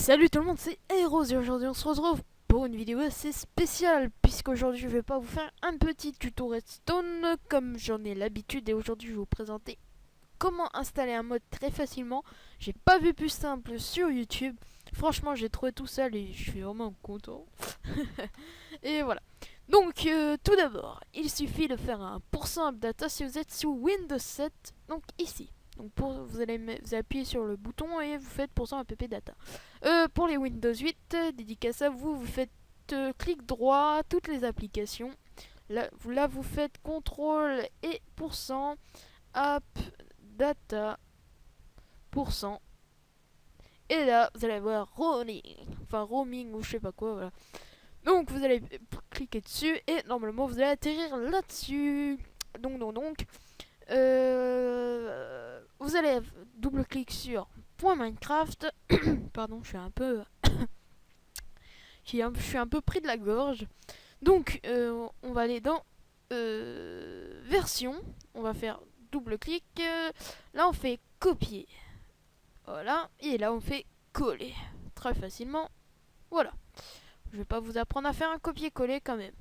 Salut tout le monde, c'est Heroes et aujourd'hui on se retrouve pour une vidéo assez spéciale puisqu'aujourd'hui je vais pas vous faire un petit tuto redstone comme j'en ai l'habitude et aujourd'hui je vais vous présenter comment installer un mode très facilement. J'ai pas vu plus simple sur YouTube, franchement j'ai trouvé tout seul et je suis vraiment content. Et voilà. Donc tout d'abord, il suffit de faire un %updata si vous êtes sous Windows 7, donc ici. Donc vous allez appuyer sur le bouton et vous faites %app data. Pour les Windows 8, dédicace à vous, vous faites clic droit, toutes les applications. Là, vous faites CTRL et %app data %. Et là, vous allez voir roaming, enfin roaming ou je sais pas quoi, voilà. Donc vous allez cliquer dessus et normalement vous allez atterrir là-dessus. Donc, vous allez double-clic sur .minecraft. Pardon, je suis un peu pris de la gorge. Donc on va aller dans version. On va faire double-clic. Là on fait copier. Voilà. Et là on fait coller. Très facilement. Voilà. Je vais pas vous apprendre à faire un copier-coller quand même.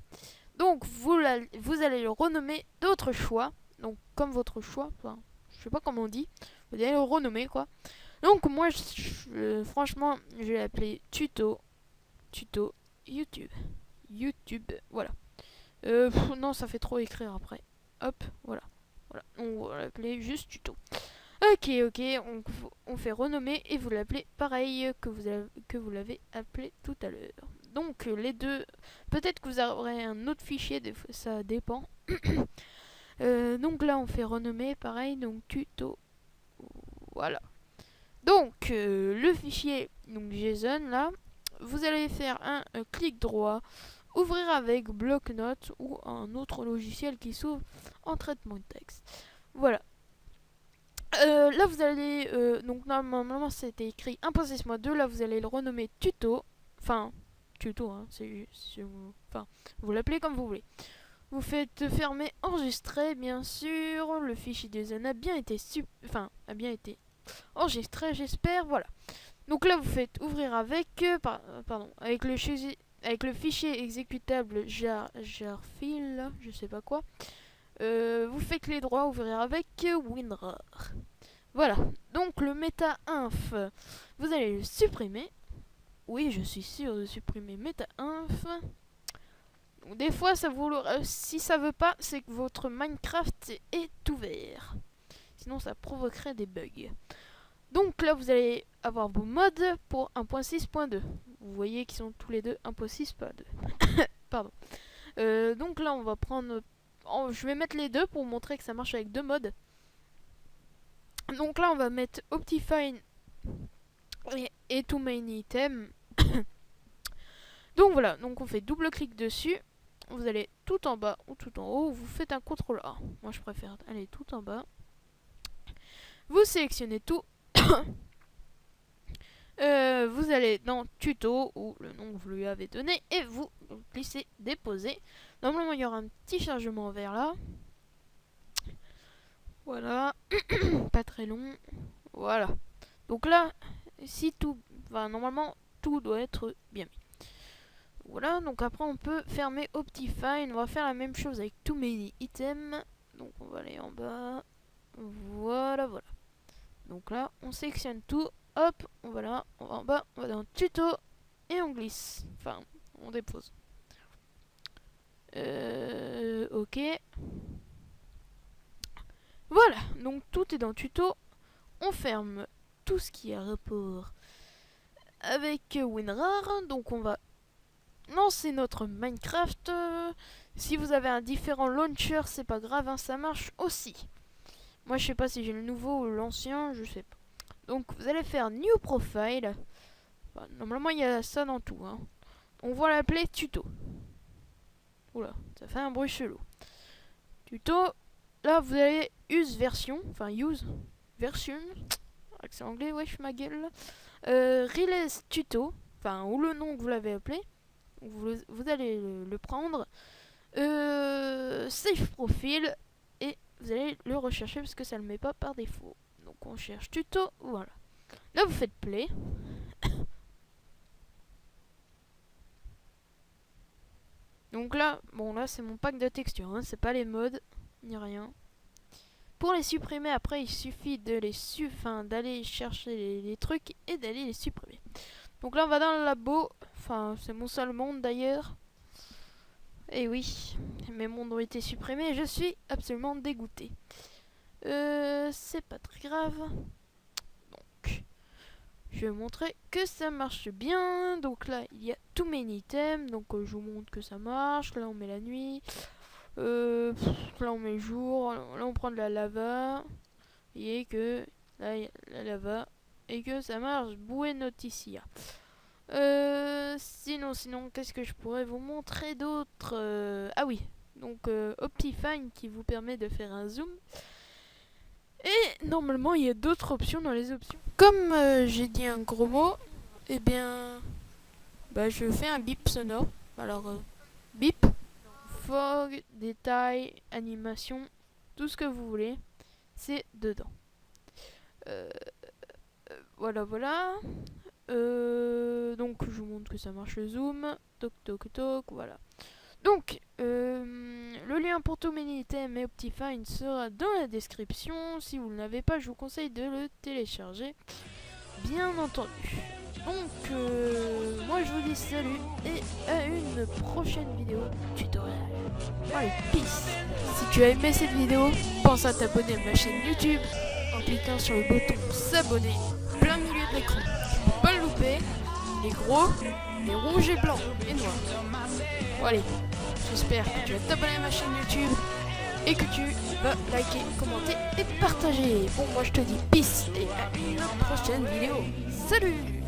Donc vous allez le renommer d'autres choix. Donc comme votre choix. Enfin, je sais pas comment on dit. Vous allez le renommer quoi. Donc moi franchement je vais l'appeler tuto YouTube. YouTube, voilà. Non, ça fait trop écrire après. Hop, voilà. Voilà, on va l'appeler juste tuto. Ok, on fait renommer et vous l'appelez pareil que vous l'avez appelé tout à l'heure. Donc les deux, peut-être que vous aurez un autre fichier, ça dépend. Donc là on fait renommer pareil, donc tuto, voilà. Donc le fichier, donc JSON là, vous allez faire un clic droit, ouvrir avec bloc-notes ou un autre logiciel qui s'ouvre en traitement de texte. Voilà. Là vous allez donc normalement c'était écrit 1.6-2, là vous allez le renommer tuto, enfin tuto hein, enfin vous l'appelez comme vous voulez. Vous faites fermer enregistrer, bien sûr, le fichier JSON a bien été enregistré, j'espère, voilà. Donc là vous faites ouvrir avec avec le fichier exécutable jarfil, je sais pas quoi. Vous faites les droits, ouvrir avec WinRAR. Voilà. Donc le meta-inf, vous allez le supprimer. Oui, je suis sûr de supprimer meta-inf. Donc des fois si ça veut pas, c'est que votre Minecraft est ouvert. Sinon ça provoquerait des bugs. Donc là vous allez avoir vos modes pour 1.6.2. Vous voyez qu'ils sont tous les deux 1.6.2. Pardon. Donc là on va prendre... je vais mettre les deux pour vous montrer que ça marche avec deux modes. Donc là on va mettre Optifine et To Main Item. Donc voilà, donc on fait double clic dessus. Vous allez tout en bas ou tout en haut, vous faites un CTRL A. Moi je préfère aller tout en bas. Vous sélectionnez tout. Vous allez dans tuto ou le nom que vous lui avez donné et vous glissez déposer. Normalement il y aura un petit chargement vers là. Voilà. Pas très long. Voilà. Donc là, si tout... Enfin, normalement tout doit être bien mis. Voilà, donc après on peut fermer Optifine. On va faire la même chose avec Too Many Items. Donc on va aller en bas. Voilà. Donc là, on sélectionne tout. Hop, voilà, on va en bas, on va dans tuto et on glisse. Enfin, on dépose. Ok. Voilà, donc tout est dans tuto. On ferme tout ce qui a rapport avec WinRAR. Donc on va lancer notre Minecraft. Si vous avez un différent launcher, c'est pas grave, hein, ça marche aussi. Moi je sais pas si j'ai le nouveau ou l'ancien, je sais pas. Donc vous allez faire New Profile. Enfin, normalement il y a ça dans tout. Hein. On va l'appeler tuto. Oula, ça fait un bruit chelou. Tuto. Là vous allez use version. Enfin use version. Accent anglais, wesh ma gueule. Release tuto. Enfin ou le nom que vous l'avez appelé. Vous allez le prendre. Save profile. Et vous allez le rechercher parce que ça ne le met pas par défaut. Donc on cherche tuto, voilà. Là vous faites play. Donc là, bon là c'est mon pack de textures, hein, c'est pas les modes, ni rien. Pour les supprimer après, il suffit de d'aller chercher les trucs et d'aller les supprimer. Donc là on va dans le labo, enfin c'est mon seul monde d'ailleurs. Et oui, mes mondes ont été supprimés et je suis absolument dégoûté. C'est pas très grave. Donc, je vais vous montrer que ça marche bien. Donc là, il y a tous mes items. Donc je vous montre que ça marche. Là, on met la nuit. Là, on met le jour. Là, on prend de la lava. Et que là, il y a la lava. Et que ça marche. Bouée noticia. Sinon, qu'est-ce que je pourrais vous montrer d'autre? Ah oui, donc Optifine qui vous permet de faire un zoom. Et normalement, il y a d'autres options dans les options. Comme j'ai dit un gros mot, eh bien, je fais un bip sonore. Alors, bip, fog, détail, animation, tout ce que vous voulez, c'est dedans. Voilà. Donc je vous montre que ça marche le zoom. Toc, voilà. Donc le lien pour tous mes items et Optifine sera dans la description. Si vous ne l'avez pas, je vous conseille de le télécharger, bien entendu. Donc moi je vous dis salut et à une prochaine vidéo tutoriel. Allez, peace. Si tu as aimé cette vidéo, pense à t'abonner à ma chaîne YouTube en cliquant sur le bouton s'abonner plein milieu de l'écran. Pas le louper, les gros, les rouges et blancs et noirs. Bon, allez, j'espère que tu vas t'abonner à ma chaîne YouTube et que tu vas liker, commenter et partager. Bon, moi je te dis peace et à une prochaine vidéo. Salut!